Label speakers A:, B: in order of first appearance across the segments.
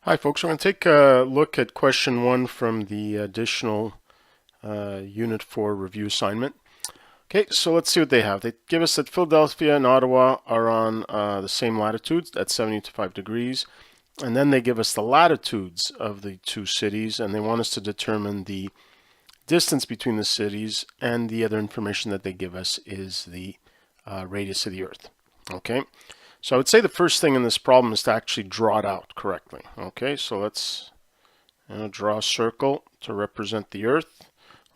A: Hi folks, we're going to take a look at question 1 from the additional Unit 4 review assignment. Okay, so let's see what they have. They give us that Philadelphia and Ottawa are on the same latitudes at 75 degrees, and then they give us the latitudes of the two cities, and they want us to determine the distance between the cities, and the other information that they give us is the radius of the Earth. Okay, so I would say the first thing in this problem is to actually draw it out correctly. Okay, so let's draw a circle to represent the Earth.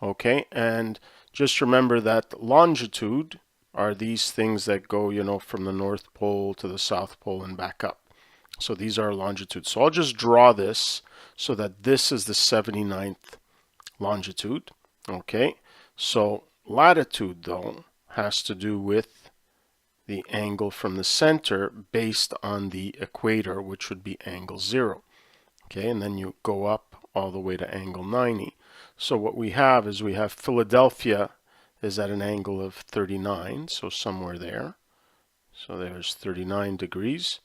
A: Okay, and just remember that longitude are these things that go, from the North Pole to the South Pole and back up. So these are longitudes. So I'll just draw this so that this is the 79th longitude. Okay, so latitude, though, has to do with the angle from the center based on the equator, which would be angle 0. Okay, and then you go up all the way to angle 90. So what we have is we have Philadelphia is at an angle of 39, so somewhere there. So there's 39 degrees.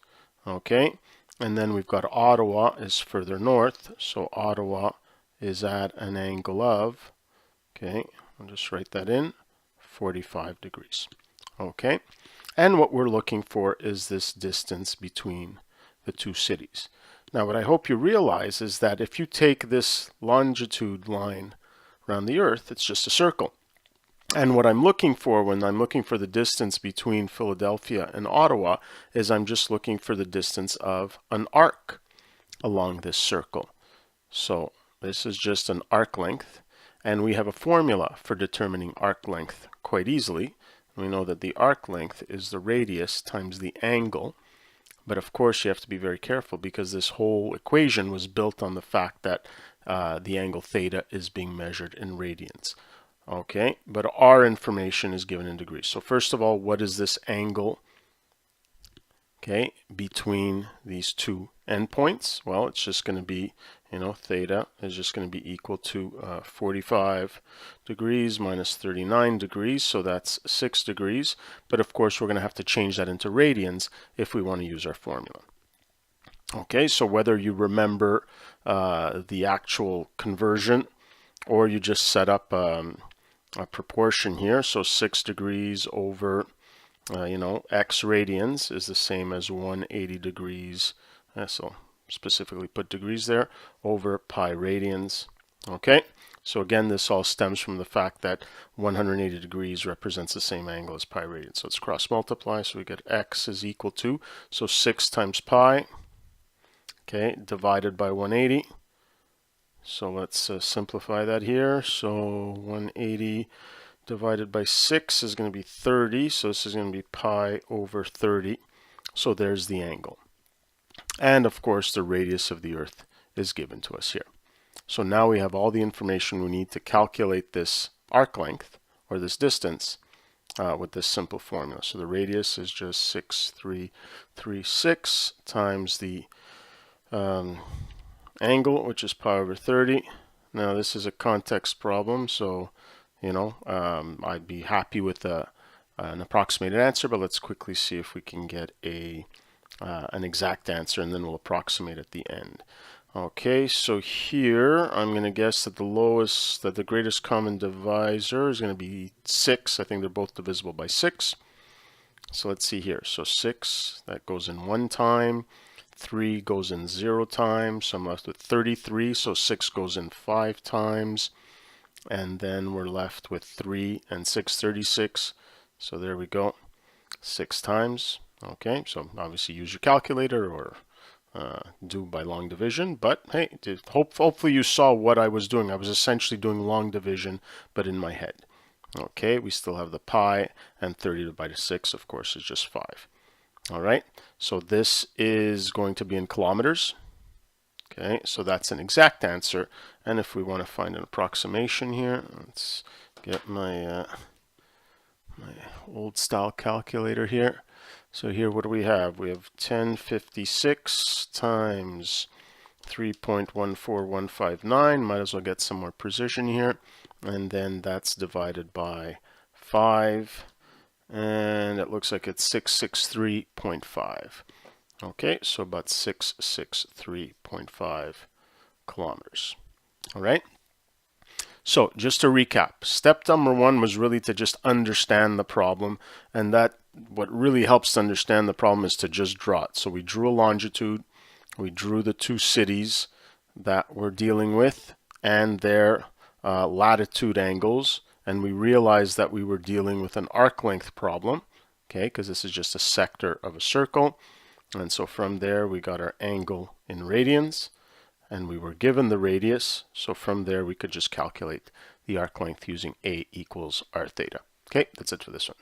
A: Okay, and then we've got Ottawa is further north, so Ottawa is at an angle of, okay, I'll just write that in, 45 degrees. Okay, and what we're looking for is this distance between the two cities. Now, what I hope you realize is that if you take this longitude line around the Earth, it's just a circle. And what I'm looking for when I'm looking for the distance between Philadelphia and Ottawa is I'm just looking for the distance of an arc along this circle. So this is just an arc length, and we have a formula for determining arc length quite easily. We know that the arc length is the radius times the angle. But of course, you have to be very careful because this whole equation was built on the fact that the angle theta is being measured in radians. Okay, but our information is given in degrees. So first of all, what is this angle, okay, between these two endpoints? Well, it's just going to be, theta is just going to be equal to 45 degrees minus 39 degrees, so that's 6 degrees. But of course, we're going to have to change that into radians if we want to use our formula. Okay, so whether you remember the actual conversion or you just set up a proportion here, so 6 degrees over x radians is the same as 180 degrees, so specifically put degrees there, over pi radians. Okay, so again, this all stems from the fact that 180 degrees represents the same angle as pi radians. So let's cross multiply, so we get x is equal to, so 6 times pi, okay, divided by 180. So let's simplify that here. So 180 divided by 6 is going to be 30, so this is going to be pi over 30. So there's the angle. And of course, the radius of the Earth is given to us here. So now we have all the information we need to calculate this arc length, or this distance, with this simple formula. So the radius is just 6336 times the angle, which is pi over 30. Now this is a context problem, so I'd be happy with an approximated answer, but let's quickly see if we can get an exact answer, and then we'll approximate at the end. Okay, so here I'm going to guess that the greatest common divisor is going to be 6. I think they're both divisible by 6. So let's see here. So 6, that goes in 1 time. 3 goes in 0 times, so I'm left with 33, so 6 goes in 5 times, and then we're left with 3 and 6, 36, so there we go, 6 times. Okay, so obviously use your calculator or do by long division, but hey, hopefully you saw what I was doing. I was essentially doing long division, but in my head. Okay, we still have the pi, and 30 divided by 6, of course, is just 5. All right, so this is going to be in kilometers. Okay, so that's an exact answer. And if we want to find an approximation here, let's get my my old style calculator here. So here, what do we have? We have 1056 times 3.14159. Might as well get some more precision here. And then that's divided by 5. And it looks like it's 663.5. Okay, so about 663.5 kilometers. All right. So just to recap, step number one was really to just understand the problem, and that what really helps to understand the problem is to just draw it. So we drew a longitude, we drew the two cities that we're dealing with and their latitude angles, and we realized that we were dealing with an arc length problem, okay, because this is just a sector of a circle. And so from there we got our angle in radians, and we were given the radius, so from there we could just calculate the arc length using A equals r theta. Okay, that's it for this one.